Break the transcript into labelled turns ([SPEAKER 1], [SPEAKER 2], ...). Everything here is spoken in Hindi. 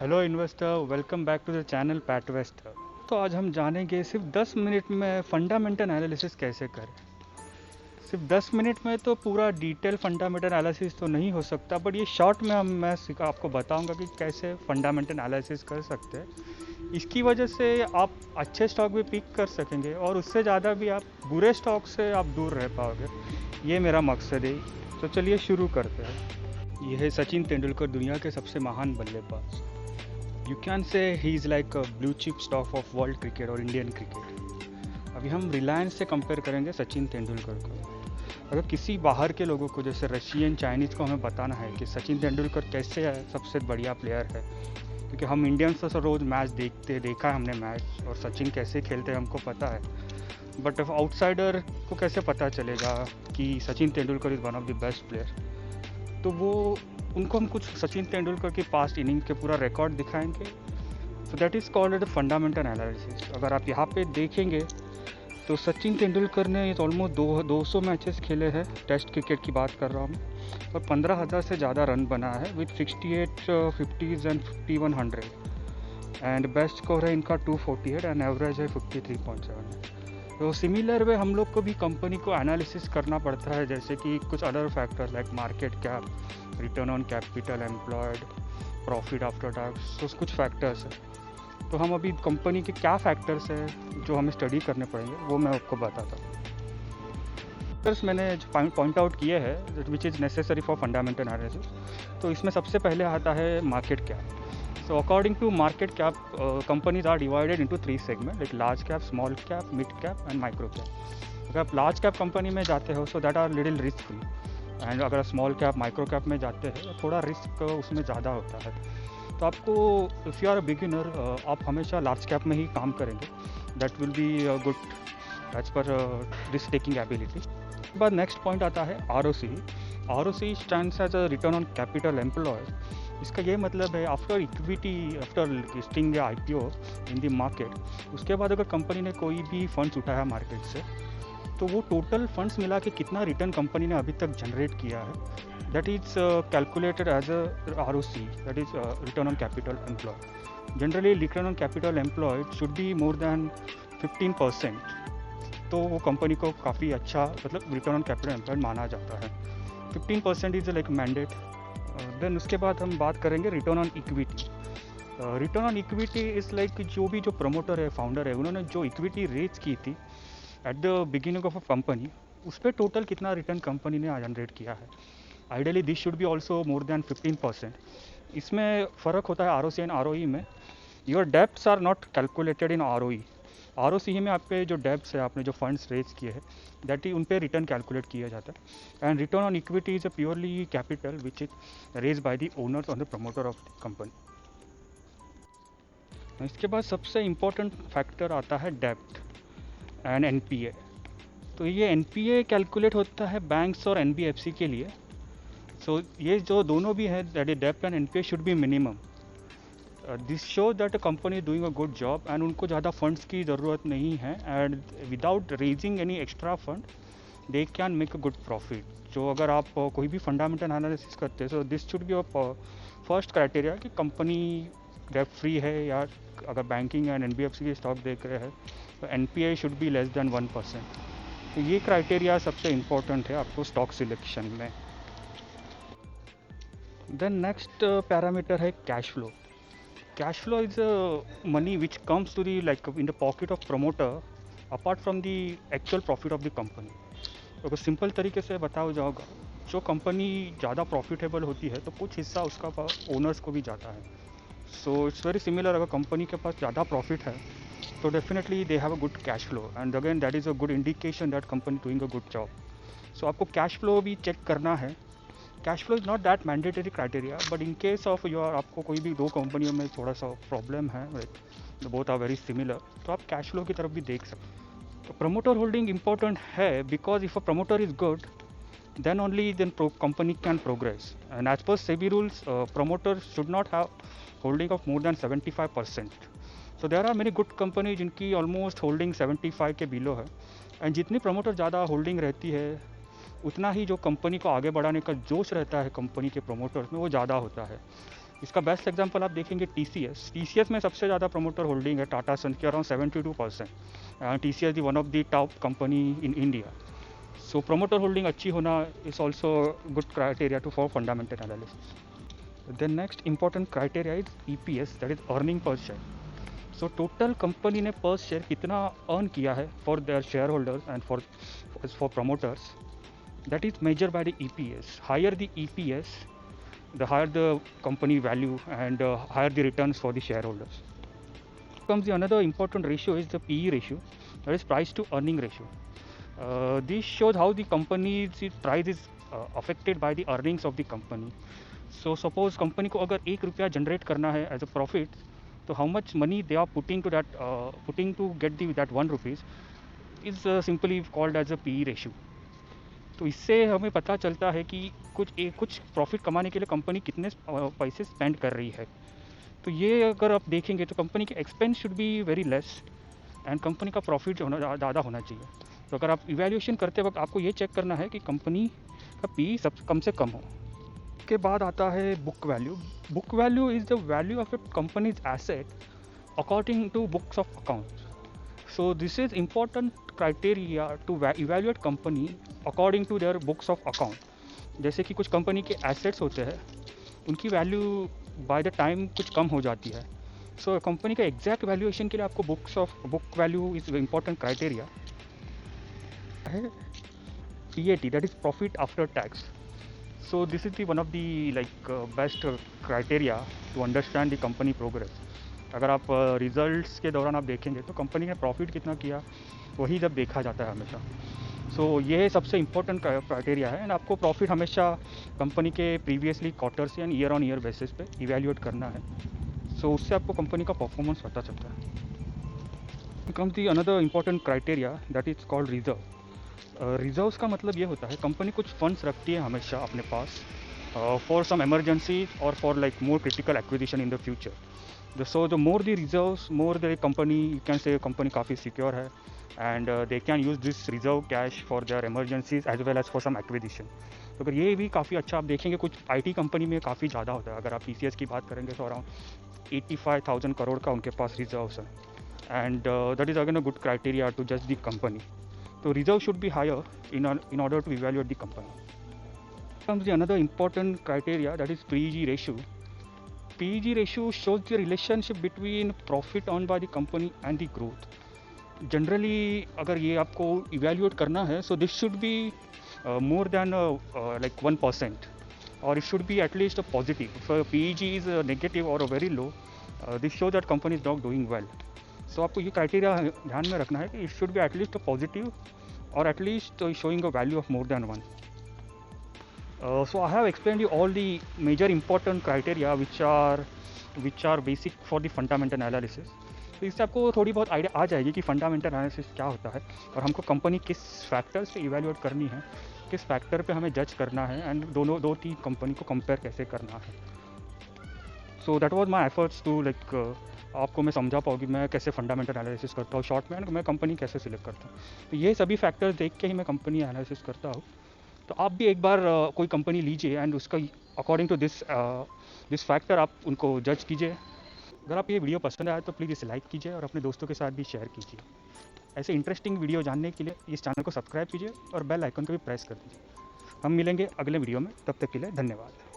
[SPEAKER 1] Hello investor, welcome back to the channel Patvester. तो आज हम जानेंगे सिर्फ 10 मिनट में फंडामेंटल एनालिसिस कैसे करें। सिर्फ 10 मिनट में तो पूरा डिटेल फंडामेंटल एनालिसिस तो नहीं हो सकता, बट ये शॉर्ट में मैं आपको बताऊंगा कि कैसे फंडामेंटल एनालिसिस कर सकते हैं। इसकी वजह से आप अच्छे स्टॉक भी पिक कर सकेंगे और उससे ज़्यादा भी आप बुरे स्टॉक से आप दूर रह पाओगे। ये मेरा मकसद है। तो चलिए शुरू करते हैं। ये है सचिन तेंदुलकर, दुनिया के सबसे महान बल्लेबाज। You can say he is like a blue chip stock of world cricket और इंडियन क्रिकेट। अभी हम रिलायंस से कंपेयर करेंगे सचिन तेंदुलकर को। अगर किसी बाहर के लोगों को, जैसे रशियन चाइनीज़ को, हमें बताना है कि सचिन तेंदुलकर कैसे है, सबसे बढ़िया प्लेयर है, क्योंकि हम इंडियंस तो रोज़ मैच देखा है हमने मैच, और सचिन कैसे खेलते हैं हमको पता है। बट आउटसाइडर को कैसे पता चलेगा कि Sachin Tendulkar is one of the best player. तो वो उनको हम कुछ सचिन तेंदुलकर की पास्ट इनिंग के पूरा रिकॉर्ड दिखाएंगे। So that is called the fundamental analysis. अगर आप यहाँ पे देखेंगे तो सचिन तेंदुलकर ने ऑलमोस्ट 200 मैचेस खेले हैं, टेस्ट क्रिकेट की बात कर रहा हूँ, और 15,000 से ज़्यादा रन बना है with 68 50s and 5100। And best score है इनका 248 एंड एवरेज है 53.7। तो सिमिलर वे हम लोग को भी कंपनी को एनालिसिस करना पड़ता है, जैसे कि कुछ other factor like market cap, return on capital employed, profit after tax, तो कुछ फैक्टर्स हैं। तो हम अभी कंपनी के क्या फैक्टर्स हैं जो हमें स्टडी करने पड़ेंगे वो मैं आपको बताता हूँ। फैक्टर्स मैंने जो पॉइंट आउट किए हैं which is necessary for fundamental analysis. तो इसमें सबसे पहले आता है market cap. So according to market cap, companies are divided into three segments like large cap, small cap, mid cap and micro cap. अगर आप लार्ज कैप कंपनी में जाते हो so that are little risk free, and अगर स्मॉल कैप माइक्रो कैप में जाते हैं तो थोड़ा रिस्क उसमें ज़्यादा होता है। तो आपको, if you are a beginner, आप हमेशा लार्ज कैप में ही काम करेंगे। That will be good as पर रिस्क टेकिंग एबिलिटी। उसके बाद नेक्स्ट पॉइंट आता है ROC। ROC stands as a return on capital employed. इसका ये मतलब है after equity, after listing IPO in the market, उसके बाद अगर कंपनी ने कोई भी फंड्स उठाया मार्केट से, तो वो टोटल फंड्स मिला के कितना रिटर्न कंपनी ने अभी तक जनरेट किया है, that is calculated as a ROC, that is return on capital employed. Generally return on capital employed should be more than 15%। तो वो कंपनी को काफ़ी अच्छा, मतलब रिटर्न ऑन कैपिटल एम्प्लॉयड माना जाता है। 15% इज़ लाइक मैंडेट। देन उसके बाद हम बात करेंगे return on equity. Return on equity is like जो प्रमोटर है, फाउंडर है, उन्होंने जो इक्विटी रेज की थी at the beginning of a company, उस पर टोटल कितना रिटर्न कंपनी ने जनरेट किया है। Ideally this should be also more than 15%। इसमें फ़र्क होता है ROC एंड ROE में। Your debts are not calculated in ROE। ROC में आपके जो डेप्ट्स है, आपने जो फंड्स रेज किए हैं, दैट ही उन पर रिटर्न कैलकुलेट किया जाता है। And return on equity is a purely capital which is raise by the owners on the promoter of the company. इसके बाद सबसे इम्पोर्टेंट फैक्टर आता है डेप्ट एंड NPA। तो ये NPA कैलकुलेट होता है बैंक्स और NBFC के लिए। सो ये जो दोनों भी है, दैट इज डेप्ट and NPA should be minimum. This show that a company is doing a good job and उनको ज़्यादा फंड्स की ज़रूरत नहीं है, and without raising any extra fund they can make a good profit. जो अगर आप कोई भी फंडामेंटल एनालिसिस करते हैं, so this should be first criteria कि कंपनी डेप फ्री है, या अगर बैंकिंग एंड NBFC के स्टॉक देख रहे हैं तो NPA should be less than 1%। तो ये क्राइटेरिया सबसे इम्पोर्टेंट है आपको स्टॉक सिलेक्शन में। देन नेक्स्ट पैरामीटर है cash flow. Cash flow is money which comes to the, like, in the pocket of promoter apart from the actual profit of the company. अगर सिंपल तरीके से बताया जाओगा, जो कंपनी ज़्यादा प्रॉफिटेबल होती है तो कुछ हिस्सा उसका ओनर्स को भी जाता है। So it's very similar. अगर कंपनी के पास ज़्यादा प्रॉफिट है तो definitely they have a good cash flow, and again that is a good indication that company doing a good job. So आपको कैश फ्लो भी चेक करना है। Cash flow is not that mandatory criteria, but in case of your, आपको कोई भी दो कंपनियों में थोड़ा सा प्रॉब्लम है, like both are very similar, तो आप कैश फ्लो की तरफ भी देख सकते हैं। तो प्रमोटर होल्डिंग इंपॉर्टेंट है, because if a promoter is good then only then company can progress, and as per SEBI rules, promoters should not have holding of more than 75%. So there are many good companies जिनकी ऑलमोस्ट होल्डिंग 75 के बिलो है, एंड जितनी प्रमोटर ज़्यादा होल्डिंग रहती है उतना ही जो कंपनी को आगे बढ़ाने का जोश रहता है कंपनी के प्रमोटर्स में वो ज़्यादा होता है। इसका बेस्ट एग्जांपल आप देखेंगे टीसीएस में सबसे ज़्यादा प्रमोटर होल्डिंग है टाटा सन की around 72%। TCS the one of the top company in India. So promoter holding अच्छी होना is also good criteria to for fundamental analysis. Then next important criteria is EPS, that is earning per share. So total company ने पर शेयर कितना अर्न किया है for their share holders and for promoters, that is measured by the EPS. Higher the EPS, the higher the company value and higher the returns for the shareholders. Comes the another important ratio is the PE ratio, that is price to earning ratio. This shows how the company's price is affected by the earnings of the company. So suppose company को अगर ₹1 generate करना है as a profit, तो how much money they are putting to get that ₹1 is simply called as a PE ratio. तो इससे हमें पता चलता है कि कुछ प्रॉफिट कमाने के लिए कंपनी कितने पैसे स्पेंड कर रही है। तो ये अगर आप देखेंगे तो कंपनी के expense should be very less and company का प्रॉफिट ज़्यादा होना चाहिए। तो अगर आप इवैल्यूएशन करते वक्त आपको ये चेक करना है कि कंपनी का पी सब कम से कम हो। के बाद आता है book value. Book value is the value of a company's asset according to books of account. So this is important criteria to evaluate company according to their books of account. जैसे कि कुछ कंपनी के एसेट्स होते हैं, उनकी वैल्यू बाय द टाइम कुछ कम हो जाती है। सो कंपनी का एग्जैक्ट वैल्यूएशन के लिए आपको book value is important criteria है। PAT, that is profit after tax. So this is the one of the like best criteria to understand the company progress. अगर आप रिजल्ट्स के दौरान आप देखेंगे तो कंपनी ने प्रॉफिट कितना किया वही जब देखा जाता है हमेशा। सो ये सबसे इम्पोर्टेंट क्राइटेरिया है एंड आपको प्रॉफिट हमेशा कंपनी के previously quarters and year on year basis पे इवैल्यूएट करना है। सो उससे आपको कंपनी का परफॉर्मेंस पता चलता है। Comes the another important criteria that is called reserve. Reserves का मतलब ये होता है कंपनी कुछ फंड्स रखती है हमेशा अपने पास फॉर सम इमरजेंसी और for like more critical acquisition in the future. So the more the reserves, more the company, you can say company काफ़ी secure है and they can use this reserve cash for their emergencies as well as for some acquisition. तो अगर ये भी काफ़ी अच्छा आप देखेंगे कुछ IT कंपनी में काफ़ी ज़्यादा होता है। अगर आप TCS की बात करेंगे तो अराउंड 85,000 करोड़ का उनके पास रिजर्व्स है and that is again a good criteria to जज द कंपनी। तो reserve should be higher in order to evaluate the company. Comes the another important criteria, that is PEG ratio. PEG ratio shows the relationship between profit earned by the company and the growth. Generally अगर ये आपको evaluate करना है so this should be more than like 1% or it should be at least a positive. If PEG is negative or a very low, this shows that company is not doing well. So आपको ये criteria ध्यान में रखना है कि it should be at least a positive or at least showing a value of more than 1. So I have explained you all the major important criteria which are basic for the fundamental analysis. तो इससे आपको थोड़ी बहुत आइडिया आ जाएगी कि फंडामेंटल एनालिसिस क्या होता है और हमको कंपनी किस फैक्टर से इवैल्यूएट करनी है, किस फैक्टर पे हमें जज करना है एंड दो तीन कंपनी को कंपेयर कैसे करना है। So that was my efforts to like आपको मैं समझा पाऊँ कि मैं कैसे फंडामेंटल एनालिसिस करता हूँ शॉर्ट में एंड मैं कंपनी कैसे सिलेक्ट करता हूँ। तो ये सभी फैक्टर्स देख के ही मैं कंपनी एनालिसिस करता हूँ। तो आप भी एक बार कोई कंपनी लीजिए एंड उसका अकॉर्डिंग टू दिस फैक्टर आप उनको जज कीजिए। अगर आप ये वीडियो पसंद आया तो प्लीज़ इसे लाइक कीजिए और अपने दोस्तों के साथ भी शेयर कीजिए। ऐसे इंटरेस्टिंग वीडियो जानने के लिए इस चैनल को सब्सक्राइब कीजिए और बेल आइकन को भी प्रेस कर दीजिए। हम मिलेंगे अगले वीडियो में, तब तक के लिए धन्यवाद।